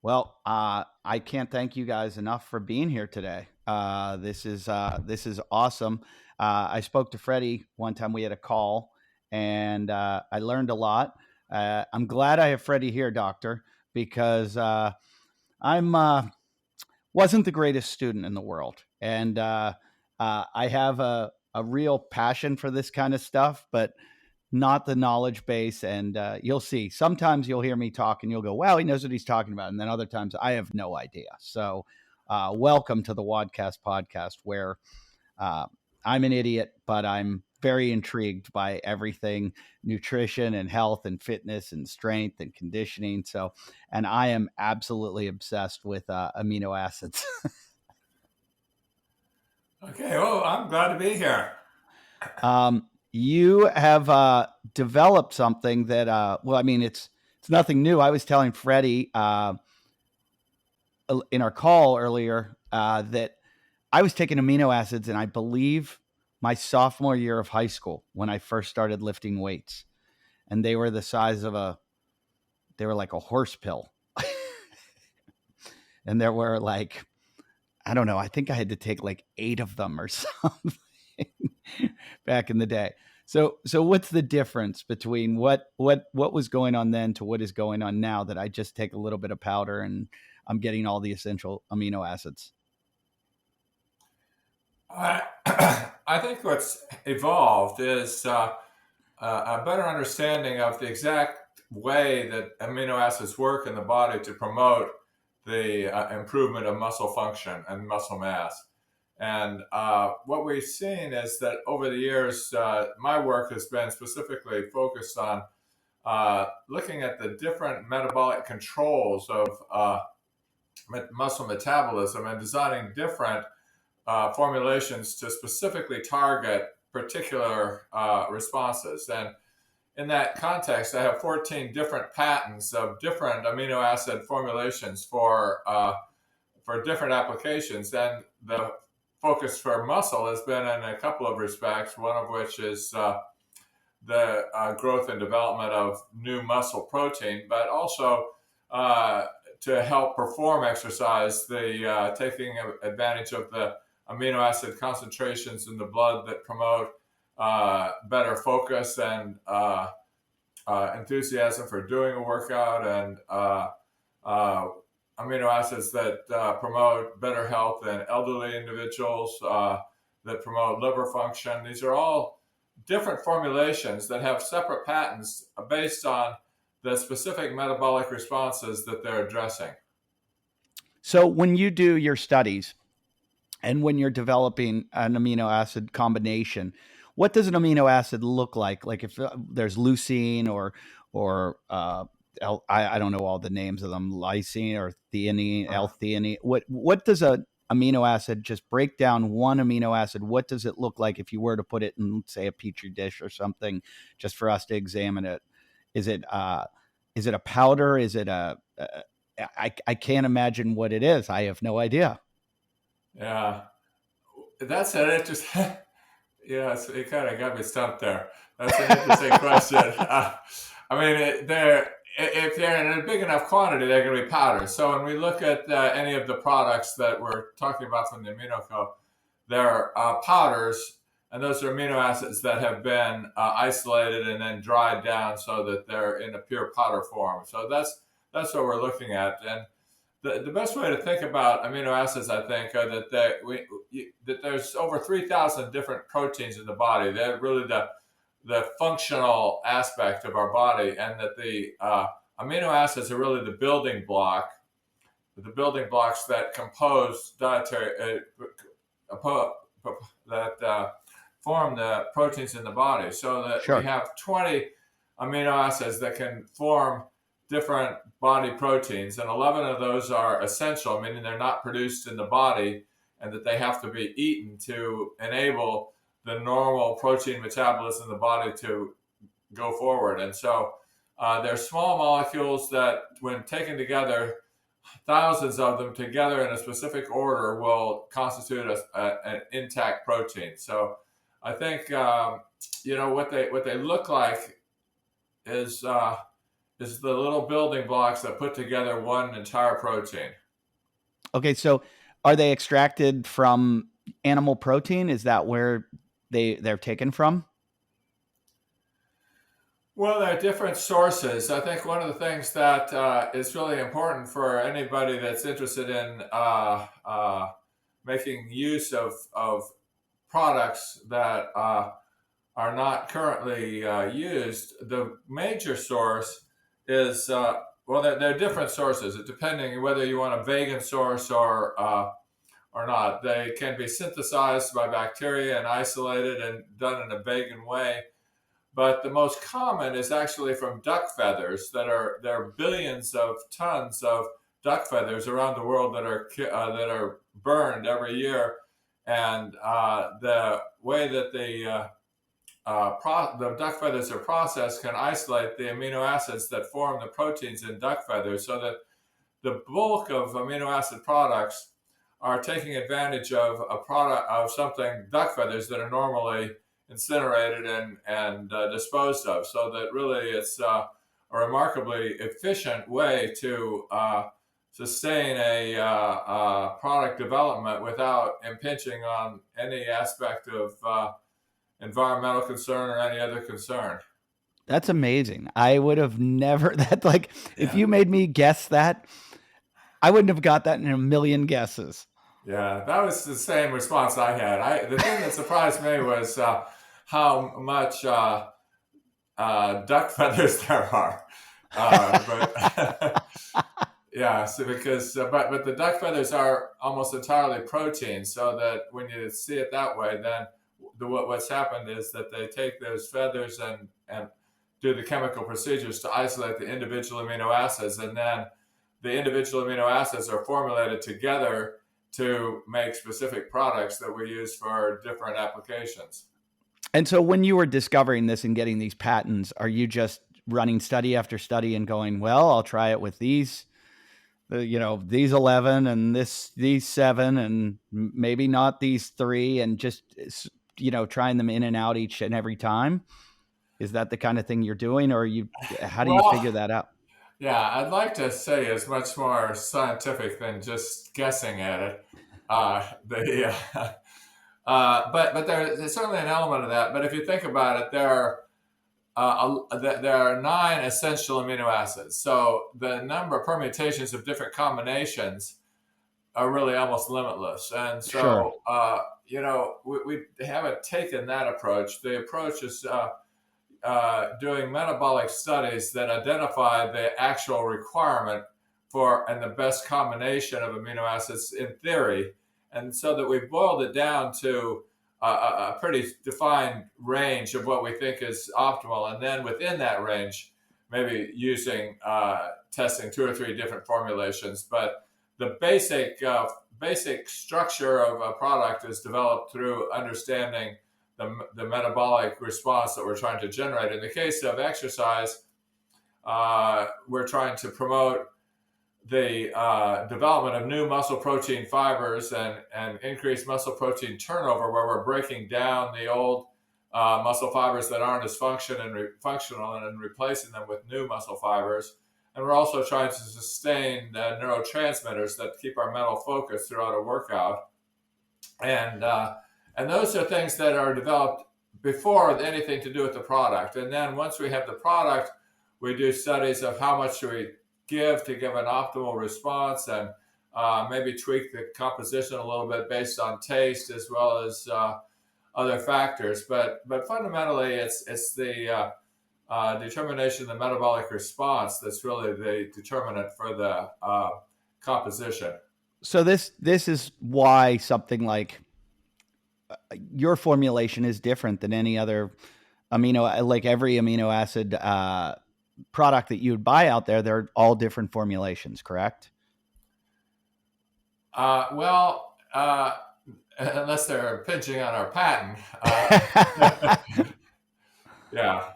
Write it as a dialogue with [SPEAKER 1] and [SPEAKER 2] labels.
[SPEAKER 1] Well, I can't thank you guys enough for being here today. This is awesome. I spoke to Freddie one time. We had a call, and I learned a lot. I'm glad I have Freddie here, Doctor, because I'm wasn't the greatest student in the world, and I have a real passion for this kind of stuff, but not the knowledge base. And you'll see. Sometimes you'll hear me talk, and you'll go, "Wow, he knows what he's talking about," and then other times I have no idea. So, welcome to the Wadcast podcast, where uh, I'm an idiot, but I'm very intrigued by everything nutrition and health and fitness and strength and conditioning. So, and I am absolutely obsessed with amino acids.
[SPEAKER 2] Okay, well, I'm glad to be here.
[SPEAKER 1] You have developed something that, well, I mean, it's nothing new. I was telling Freddie in our call earlier that I was taking amino acids, and I believe my sophomore year of high school when I first started lifting weights, and they were the size of they were like a horse pill, and there were like, I don't know, I think I had to take like 8 of them or something back in the day. So what's the difference between what was going on then to what is going on now that I just take a little bit of powder and I'm getting all the essential amino acids?
[SPEAKER 2] I, I think what's evolved is a better understanding of the exact way that amino acids work in the body to promote the improvement of muscle function and muscle mass. And what we've seen is that over the years, my work has been specifically focused on looking at the different metabolic controls of muscle metabolism and designing different formulations to specifically target particular responses. And in that context, I have 14 different patents of different amino acid formulations for different applications. And the focus for muscle has been in a couple of respects, one of which is the growth and development of new muscle protein, but also to help perform exercise, the taking advantage of the amino acid concentrations in the blood that promote better focus and enthusiasm for doing a workout, and uh, amino acids that promote better health in elderly individuals, that promote liver function. These are all different formulations that have separate patents based on the specific metabolic responses that they're addressing.
[SPEAKER 1] So when you do your studies and when you're developing an amino acid combination, what does an amino acid look like? Like if there's leucine or I don't know all the names of them, lysine or theanine,
[SPEAKER 2] Uh,
[SPEAKER 1] L-theanine. What does a amino acid, just break down one amino acid? What does it look like if you were to put it in, say, a petri dish or something, just for us to examine it? Is it is it a powder? Is it I can't imagine what it is. I have no idea.
[SPEAKER 2] yeah, that's an interesting. Yeah, it kind of got me stumped there. That's an interesting question. I mean, if they're in a big enough quantity, they're going to be powders. So when we look at any of the products that we're talking about from the Amino Co, they're powders, and those are amino acids that have been isolated and then dried down so that they're in a pure powder form. So that's what we're looking at. And the best way to think about amino acids, I think, are that there's over 3,000 different proteins in the body. They're really the functional aspect of our body, and that the amino acids are really the building blocks that compose dietary that form the proteins in the body. So that we
[SPEAKER 1] Sure.
[SPEAKER 2] have 20 amino acids that can form different body proteins, and 11 of those are essential, meaning they're not produced in the body and that they have to be eaten to enable the normal protein metabolism in the body to go forward. And so they're small molecules that, when taken together, thousands of them together in a specific order, will constitute an intact protein. So I think what they look like is is the little building blocks that put together one entire protein.
[SPEAKER 1] Okay, so are they extracted from animal protein? Is that where they're taken from?
[SPEAKER 2] Well, there are different sources. I think one of the things that is really important for anybody that's interested in making use of products that are not currently used, the major source is, well, there are different sources, depending whether you want a vegan source or not. They can be synthesized by bacteria and isolated and done in a vegan way. But the most common is actually from duck feathers. There are billions of tons of duck feathers around the world that are burned every year, and the way that the duck feathers are processed can isolate the amino acids that form the proteins in duck feathers, so that the bulk of amino acid products are taking advantage of a product of something duck feathers that are normally incinerated and disposed of. So that really it's a remarkably efficient way to sustain a product development without impinging on any aspect of environmental concern or any other concern.
[SPEAKER 1] That's amazing. I would have never that like if
[SPEAKER 2] Yeah.
[SPEAKER 1] you made me guess that, I wouldn't have got that in a million guesses.
[SPEAKER 2] Yeah, that was the same response I had. The thing that surprised me was how much duck feathers there are. But yeah, so because but the duck feathers are almost entirely protein, so that when you see it that way, then what's happened is that they take those feathers and do the chemical procedures to isolate the individual amino acids, and then the individual amino acids are formulated together to make specific products that we use for different applications.
[SPEAKER 1] And so when you were discovering this and getting these patents, are you just running study after study and going, well, I'll try it with these, these 11 and these 7 and maybe not these 3 and just, trying them in and out each and every time? Is that the kind of thing you're doing, or how do you figure
[SPEAKER 2] Well,
[SPEAKER 1] that out?
[SPEAKER 2] yeah, I'd like to say it's much more scientific than just guessing at it. But there's certainly an element of that. But if you think about it, there are 9 essential amino acids. So the number of permutations of different combinations are really almost limitless. And
[SPEAKER 1] Sure.
[SPEAKER 2] so, we haven't taken that approach. The approach is doing metabolic studies that identify the actual requirement for and the best combination of amino acids in theory. And so that we've boiled it down to a pretty defined range of what we think is optimal. And then within that range, maybe using testing 2 or 3 different formulations. But the basic structure of a product is developed through understanding the metabolic response that we're trying to generate. In the case of exercise, we're trying to promote the development of new muscle protein fibers and increase muscle protein turnover, where we're breaking down the old muscle fibers that aren't as functional and replacing them with new muscle fibers. And we're also trying to sustain neurotransmitters that keep our mental focus throughout a workout. And those are things that are developed before anything to do with the product. And then once we have the product, we do studies of how much should we give to give an optimal response, and maybe tweak the composition a little bit based on taste as well as other factors. But fundamentally, it's the determination of the metabolic response that's really the determinant for the composition.
[SPEAKER 1] So this is why something like your formulation is different than any other like every amino acid product that you would buy out there. They're all different formulations, correct?
[SPEAKER 2] Well, unless they're pinching on our patent, yeah.